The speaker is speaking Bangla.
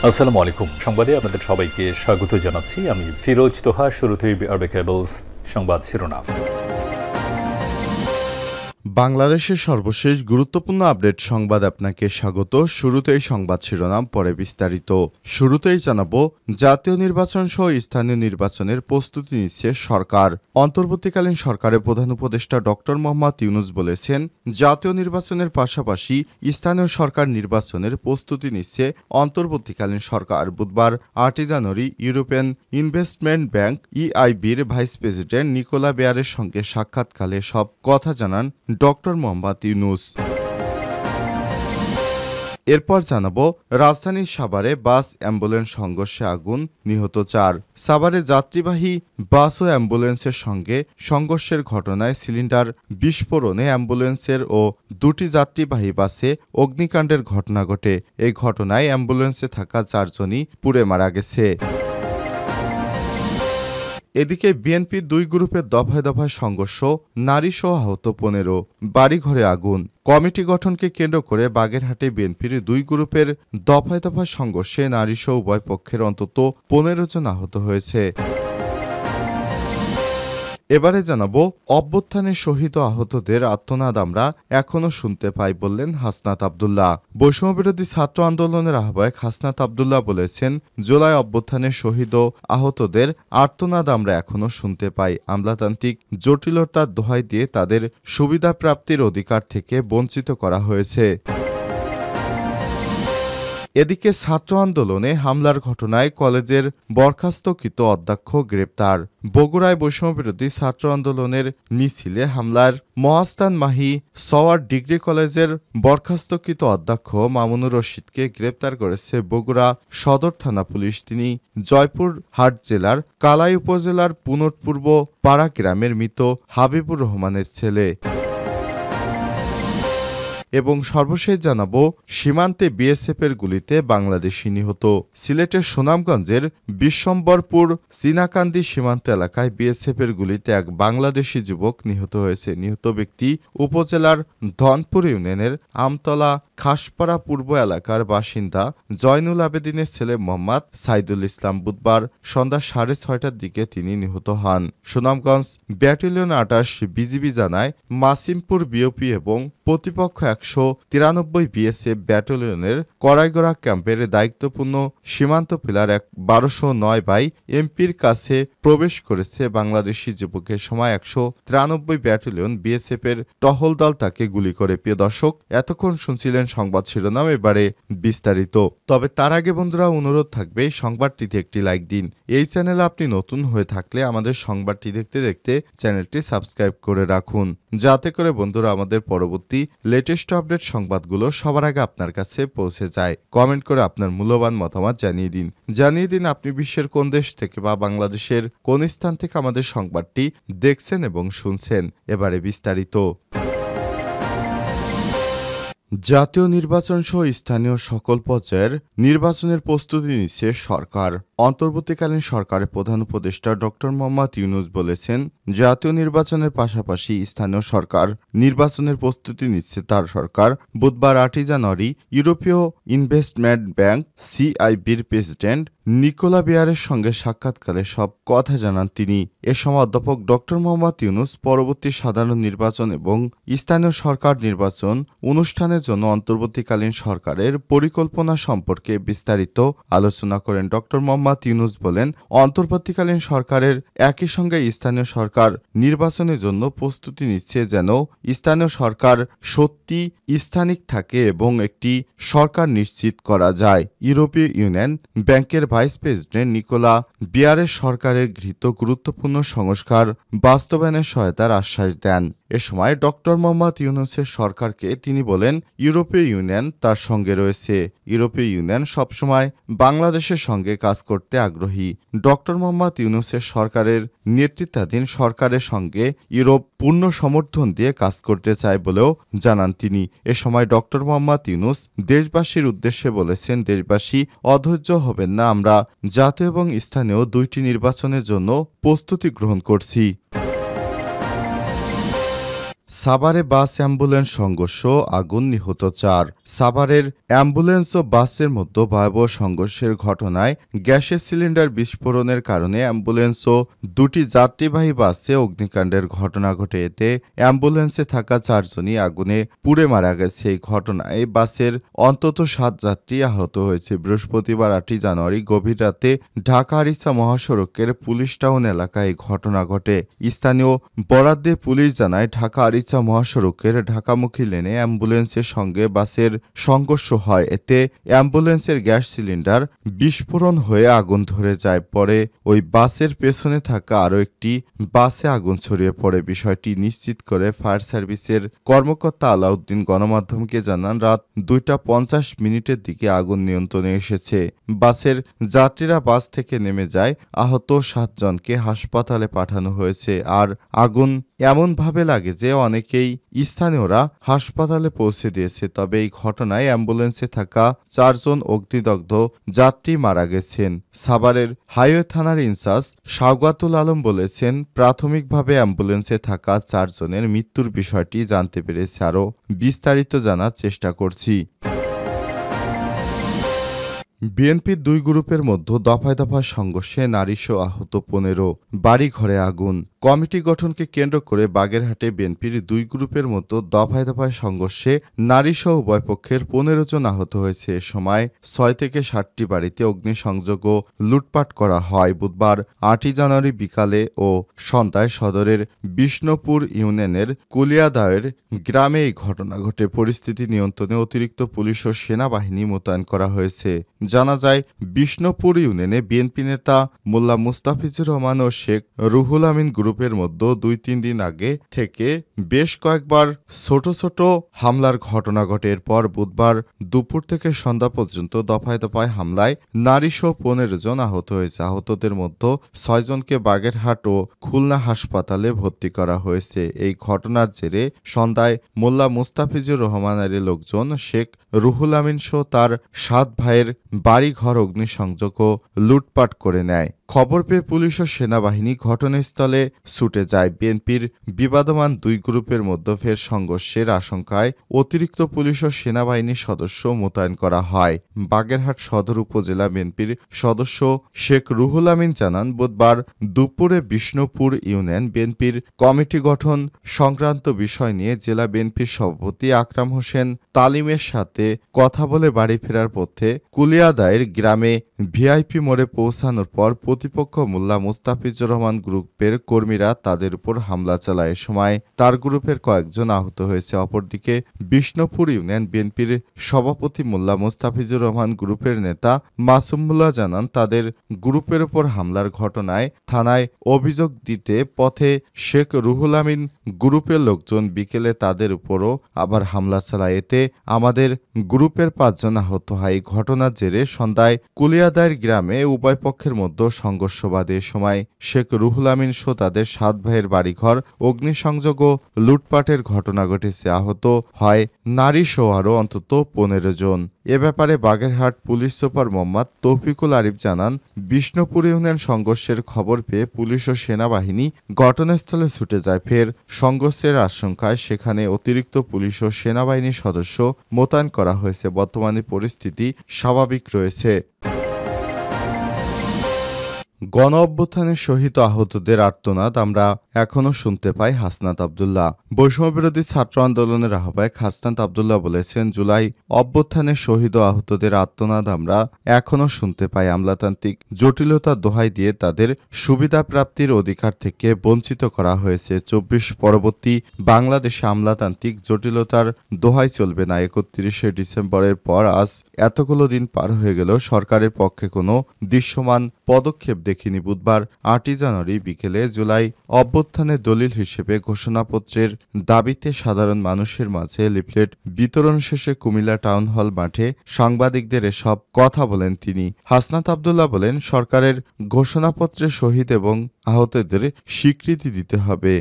আসসালামু আলাইকুম। সংবাদে আপনাদের সবাইকে স্বাগত জানাচ্ছি। আমি ফিরোজ তোহা। শুরুতেই আরবে কেবলস সংবাদ শিরোনাম। বাংলাদেশের সর্বশেষ গুরুত্বপূর্ণ আপডেট সংবাদ আপনাকে স্বাগত। শুরুতেই সংবাদ শিরোনাম, পরে বিস্তারিত। শুরুতেই জানাবো, জাতীয় নির্বাচন সহ স্থানীয় নির্বাচনের প্রস্তুতি নিচ্ছে সরকার। অন্তর্বর্তীকালীন সরকারের প্রধান উপদেষ্টা ডক্টর মোহাম্মদ ইউনূস বলেছেন, জাতীয় নির্বাচনের পাশাপাশি স্থানীয় সরকার নির্বাচনের প্রস্তুতি নিচ্ছে অন্তর্বর্তীকালীন সরকার। বুধবার ৮ জানুয়ারি ইউরোপিয়ান ইনভেস্টমেন্ট ব্যাংক EIBর ভাইস প্রেসিডেন্ট নিকোলা বেয়ারের সঙ্গে সাক্ষাৎকালে সব কথা জানান ডক্টর মোহাম্মদ ইউনূস। এরপর জানাবো, রাজধানীর সাভারে বাস অ্যাম্বুলেন্স সংঘর্ষে আগুন, নিহত ৪। সাভারে যাত্রীবাহী বাস ও অ্যাম্বুলেন্সের সঙ্গে সংঘর্ষের ঘটনায় সিলিন্ডার বিস্ফোরণে অ্যাম্বুলেন্সের ও দুটি যাত্রীবাহী বাসে অগ্নিকাণ্ডের ঘটনা ঘটে। এই ঘটনায় অ্যাম্বুলেন্সে থাকা ৪ জনই পুড়ে মারা গেছে। এদিকে বিএনপির দুই গ্রুপের দফায় দফায় সংঘর্ষ, নারীসহ আহত ১৫, বাড়িঘরে আগুন। কমিটি গঠনকে কেন্দ্র করে বাগেরহাটে বিএনপির দুই গ্রুপের দফায় দফায় সংঘর্ষে নারীসহ উভয় পক্ষের অন্তত ১৫ জন আহত হয়েছে। এবারে জানাবো, অভ্যুত্থানে শহীদ ও আহতদের আর্তনাদ আমরা এখনো শুনতে পাই বললেন হাসনাত আব্দুল্লাহ। বৈষম্যবিরোধী ছাত্র আন্দোলনের আহ্বায়ক হাসনাত আব্দুল্লাহ বলেছেন, জুলাই অভ্যুত্থানে শহীদ ও আহতদের আর্তনাদ আমরা এখনো শুনতে পাই। আমলাতান্ত্রিক জটিলতার দোহাই দিয়ে তাদের সুবিধা প্রাপ্তির অধিকার থেকে বঞ্চিত করা হয়েছে। এদিকে ছাত্র আন্দোলনে হামলার ঘটনায় কলেজের বরখাস্তকৃত অধ্যক্ষ গ্রেপ্তার। বগুড়ায় বৈষম্যবিরোধী ছাত্র আন্দোলনের মিছিলে হামলার মহাস্থান মাহি সওয়ার ডিগ্রি কলেজের বরখাস্তকৃত অধ্যক্ষ মামুনুর রশিদকে গ্রেপ্তার করেছে বগুড়া সদর থানা পুলিশ। তিনি জয়পুরহাট জেলার কালাই উপজেলার পুনর্পূর্ব পাড়া গ্রামের মৃত হাবিবুর রহমানের ছেলে। এবং সর্বশেষ জানাবো, সীমান্তে বিএসএফের গুলিতে বাংলাদেশি নিহত। সিলেটের সুনামগঞ্জের বিশ্বম্বরপুর চীনাকান্দি সীমান্ত এলাকায় বিএসএফের গুলিতে এক বাংলাদেশি যুবক নিহত হয়েছে। নিহত ব্যক্তি উপজেলার ধনপুর ইউনিয়নের আমতলা খাসপাড়া পূর্ব এলাকার বাসিন্দা জয়নুল আবেদিনের ছেলে মোহাম্মদ সাইদুল ইসলাম। বুধবার সন্ধ্যা 6:30টার দিকে তিনি নিহত হন। সুনামগঞ্জ ব্যাটালিয়ন ২৮ বিজিবি জানায়, মাসিমপুর বিওপি এবং প্রতিপক্ষ ১৯৩ বিএসএফ ব্যাটালিয়নের কড়াইগড়া ক্যাম্পের দায়িত্বপূর্ণ সীমান্ত পিলার ১২০৯ বাই এমপির কাছে প্রবেশ করেছে বাংলাদেশি যুবকের সময় ১৯৩ ব্যাটালিয়ন বিএসএফের টহল দল তাকে গুলি করে। প্রিয় দর্শক, এতক্ষণ শুনছিলেন সংবাদ শিরোনাম, এবারে বিস্তারিত। তবে তার আগে বন্ধুরা, অনুরোধ থাকবে সংবাদটিতে একটি লাইক দিন। এই চ্যানেলে আপনি নতুন হয়ে থাকলে আমাদের সংবাদটি দেখতে দেখতে চ্যানেলটি সাবস্ক্রাইব করে রাখুন, যাতে করে বন্ধুরা আমাদের পরবর্তী লেটেস্ট আপডেট সংবাদগুলো সবার আগে আপনার কাছে পৌঁছে যায়। কমেন্ট করে আপনার মূল্যবান মতামত জানিয়ে দিন আপনি বিশ্বের কোন দেশ থেকে বা বাংলাদেশের কোন স্থান থেকে আমাদের সংবাদটি দেখছেন এবং শুনছেন। এবারে বিস্তারিত। জাতীয় নির্বাচন সহ স্থানীয় সকল পর্যায়ের নির্বাচনের প্রস্তুতি নিচ্ছে সরকার। অন্তর্বর্তীকালীন সরকারের প্রধান উপদেষ্টা ডক্টর মোহাম্মদ ইউনূস বলেছেন, জাতীয় নির্বাচনের পাশাপাশি স্থানীয় সরকার নির্বাচনের প্রস্তুতি নিচ্ছে তার সরকার। বুধবার ৮ জানুয়ারি ইউরোপীয় ইনভেস্টমেন্ট ব্যাংক EIBর প্রেসিডেন্ট নিকোলা বেয়ারের সঙ্গে সাক্ষাৎকালে সব কথা জানান তিনি। এ সময় অধ্যাপক ডক্টর মোহাম্মদ ইউনূস পরবর্তী সাধারণ নির্বাচন এবং স্থানীয় সরকার নির্বাচন অনুষ্ঠানের জন্য অন্তর্বর্তীকালীন সরকারের পরিকল্পনা সম্পর্কে বিস্তারিত আলোচনা করেন। ডক্টর মোহাম্মদ ইউনূস বলেন, অন্তর্বর্তীকালীন সরকারের একই সঙ্গে স্থানীয় সরকার নির্বাচনের জন্য প্রস্তুতি নিচ্ছে যেন স্থানীয় সরকার সত্যি স্থানিক থাকে এবং একটি সরকার নিশ্চিত করা যায়। ইউরোপীয় ইউনিয়ন ব্যাংকের ভাইস প্রেসিডেন্ট নিকোলা বেয়ারের সরকারের গৃহীত গুরুত্বপূর্ণ সংস্কার বাস্তবায়নের সহায়তার আশ্বাস দেন। এ সময় ডক্টর মোহাম্মদ ইউনূসের সরকারকে তিনি বলেন, ইউরোপীয় ইউনিয়ন তার সঙ্গে রয়েছে। ইউরোপীয় ইউনিয়ন সবসময় বাংলাদেশের সঙ্গে কাজ করতে আগ্রহী। ডক্টর মোহাম্মদ ইউনূসের সরকারের নেতৃত্বাধীন সরকারের সঙ্গে ইউরোপ পূর্ণ সমর্থন দিয়ে কাজ করতে চায় বলেও জানান তিনি। এ সময় ডক্টর মোহাম্মদ ইউনূস দেশবাসীর উদ্দেশ্যে বলেছেন, দেশবাসী অধৈর্য হবেন না, আমরা জাতীয় এবং স্থানীয় দুইটি নির্বাচনের জন্য প্রস্তুতি গ্রহণ করছি। সাভারে বাস অ্যাম্বুলেন্স সংঘর্ষ, আগুন, নিহত 4। সাভারের অ্যাম্বুলেন্স ও বাসের মধ্যে ভয়াবহ সংঘর্ষের ঘটনায় গ্যাসের সিলিন্ডার বিস্ফোরণের কারণে অ্যাম্বুলেন্স ও দুটি যাত্রীবাহী বাসে অগ্নিকাণ্ডের ঘটনা ঘটে। এতে অ্যাম্বুলেন্সে থাকা 4 জনই আগুনে পুড়ে মারা গেছে। এই ঘটনায় বাসের অন্তত 7 যাত্রী আহত হয়েছে। বৃহস্পতিবার 8 জানুয়ারি গভীর রাতে ঢাকা আরিচা মহাসড়কের পুলিশ টাউন এলাকায় এই ঘটনা ঘটে। স্থানীয় বরাত দিয়ে পুলিশ জানায়, ঢাকা আরিচা মহাসড়কের ঢাকামুখী লেনে অ্যাম্বুলেন্সের সঙ্গে বাসের সংঘর্ষ হয়। এতে অ্যাম্বুলেন্সের গ্যাস সিলিন্ডার বিস্ফোরণ হয়ে আগুন ধরে যায়। পরে ওই বাসের পেছনে থাকা আরও একটি বাসে আগুন ছড়িয়ে পড়ে। বিষয়টি নিশ্চিত করে ফায়ার সার্ভিসের কর্মকর্তা আলাউদ্দিন গণমাধ্যমকে জানান, রাত 2:50 দিকে আগুন নিয়ন্ত্রণে এসেছে। বাসের যাত্রীরা বাস থেকে নেমে যায়। আহত 7 জনকে হাসপাতালে পাঠানো হয়েছে। আর আগুন এমনভাবে লাগে যে অনেকেই স্থানীয়রা হাসপাতালে পৌঁছে দিয়েছে। তবে এই ঘটনায় অ্যাম্বুলেন্সে থাকা 4 জন অগ্নিদগ্ধ যাত্রী মারা গেছেন। সাভারের হাইওয়ে থানার ইনচার্জ শাওকাতুল আলম বলেছেন, প্রাথমিকভাবে অ্যাম্বুলেন্সে থাকা 4 জনের মৃত্যুর বিষয়টি জানতে পেরেছে। আরও বিস্তারিত জানার চেষ্টা করছি। বিএনপির 2 গ্রুপের মধ্যে দফায় দফায় সংঘর্ষে নারীসহ আহত 15। বাড়ি ঘরে আগুন। কমিটি গঠনকে কেন্দ্র করে বাগেরহাটে বিএনপির 2 গ্রুপের মধ্যে দফায় দফায় সংঘর্ষে নারীসহ উভয় পক্ষের 15 জন আহত হয়েছে। এ সময় 6 থেকে 7টি বাড়িতে অগ্নিসংযোগ ও লুটপাট করা হয়। বুধবার 8 জানুয়ারি বিকালে ও সন্ধ্যায় সদরের বিষ্ণুপুর ইউনিয়নের কুলিয়াদায়ের গ্রামে এই ঘটনা ঘটে। পরিস্থিতি নিয়ন্ত্রণে অতিরিক্ত পুলিশ ও সেনাবাহিনী মোতায়েন করা হয়েছে। জানা যায়, বিষ্ণুপুর ইউনিয়নে বিএনপি নেতা মোল্লা মুস্তাফিজুর রহমান ও শেখ রুহুল আমিন গ্রুপের মধ্যে 2-3 দিন আগে থেকে বেশ কয়েকবার ছোট ছোট হামলার ঘটনা ঘটে। এরপর বুধবার দুপুর থেকে সন্ধ্যা পর্যন্ত দফায় দফায় হামলায় নারীসহ 15 জন আহত হয়েছে। আহতদের মধ্যে 6 জনকে বাগেরহাট ও খুলনা হাসপাতালে ভর্তি করা হয়েছে। এই ঘটনার জেরে সন্ধ্যায় মোল্লা মুস্তাফিজুর রহমানের লোকজন শেখ রুহুল আমিন সহ তার 7 ভাইয়ের বাড়িঘর অগ্নিসংযোগ ও লুটপাট করে নেয়। খবর পেয়ে পুলিশ ও সেনাবাহিনী ঘটনাস্থলে ছুটে যায়। বিএনপির বিবাদমান 2 গ্রুপের মধ্যে ফের সংঘর্ষের আশঙ্কায় অতিরিক্ত পুলিশ ও সেনাবাহিনীর সদস্য মোতায়েন করা হয়। বাগেরহাট সদর উপজেলা বিএনপির সদস্য শেখ রুহুল আমিন জানান, বুধবার দুপুরে বিষ্ণুপুর ইউনিয়ন বিএনপির কমিটি গঠন সংক্রান্ত বিষয় নিয়ে জেলা বিএনপির সভাপতি আকরাম হোসেন তালিমের সাথে কথা বলে বাড়ি ফেরার পথে কুলিয়াদায়ের গ্রামে ভিআইপি মোড়ে পৌঁছানোর পর প্রতিপক্ষ মোল্লা মুস্তাফিজুর রহমান গ্রুপের কর্মীরা তাদের উপর হামলা চালায়। এ সময় তার গ্রুপের কয়েকজন আহত হয়েছে। অপরদিকে বিষ্ণুপুর ইউনিয়ন বিএনপির সভাপতি মোল্লা মুস্তাফিজুর রহমান গ্রুপের নেতা মাসুমুল্লাহ জানান, তাদের গ্রুপের উপর হামলার ঘটনায় থানায় অভিযোগ দিতে পথে শেখ রুহুল আমিন গ্রুপের লোকজন বিকেলে তাদের উপরও আবার হামলা চালায়। এতে আমাদের গ্রুপের 5 জন আহত হয়। ঘটনার জেরে সন্ধ্যায় কুলিয়াদায়ের গ্রামে উভয় পক্ষের মধ্যে সংঘর্ষ বাধে। এ সময় শেখ রুহুল আমিন সহ তাদের 7 ভাইয়ের বাড়িঘর অগ্নিসংযোগ ও লুটপাটের ঘটনা ঘটেছে। আহত হয় নারী সহ আরও অন্তত 15 জন। এ ব্যাপারে বাগেরহাট পুলিশ সুপার মোহাম্মদ তৌফিকুল আরিফ জানান, বিষ্ণুপুর ইউনিয়ন সংঘর্ষের খবর পেয়ে পুলিশ ও সেনাবাহিনী ঘটনাস্থলে ছুটে যায়। ফের সংঘর্ষের আশঙ্কায় সেখানে অতিরিক্ত পুলিশ ও সেনাবাহিনীর সদস্য মোতায়েন করা হয়েছে। বর্তমানে পরিস্থিতি স্বাভাবিক রয়েছে। গণ অভ্যুত্থানের শহীদ আহতদের আর্তনাদ আমরা এখনো শুনতে পাই। হাসনাত আব্দুল্লাহ। বৈষম্যবিরোধী ছাত্র আন্দোলনের আহ্বায়ক হাসনাত আব্দুল্লাহ বলেছেন, জুলাই অভ্যুত্থানের শহীদ ও আহতদের আর্তনাদ আমরা এখনো শুনতে পাই। আমলাতান্ত্রিক জটিলতার দোহাই দিয়ে তাদের সুবিধা প্রাপ্তির অধিকার থেকে বঞ্চিত করা হয়েছে। 24 পরবর্তী বাংলাদেশে আমলাতান্ত্রিক জটিলতার দোহাই চলবে না। 31শে ডিসেম্বরের পর আজ এতগুলো দিন পার হয়ে গেল সরকারের পক্ষে কোনো দৃশ্যমান পদক্ষেপ দেখিনি। বুধবার 8 জানুয়ারি বিকেলে জুলাই অভ্যুত্থানের দলিল হিসেবে ঘোষণাপত্রের দাবিতে সাধারণ মানুষের মাঝে লিফলেট বিতরণ শেষে কুমিল্লা টাউন হল মাঠে সাংবাদিকদের এসব কথা বলেন তিনি। হাসনাত আব্দুল্লাহ বলেন, সরকারের ঘোষণাপত্রে শহীদ এবং আহতদের স্বীকৃতি দিতে হবে।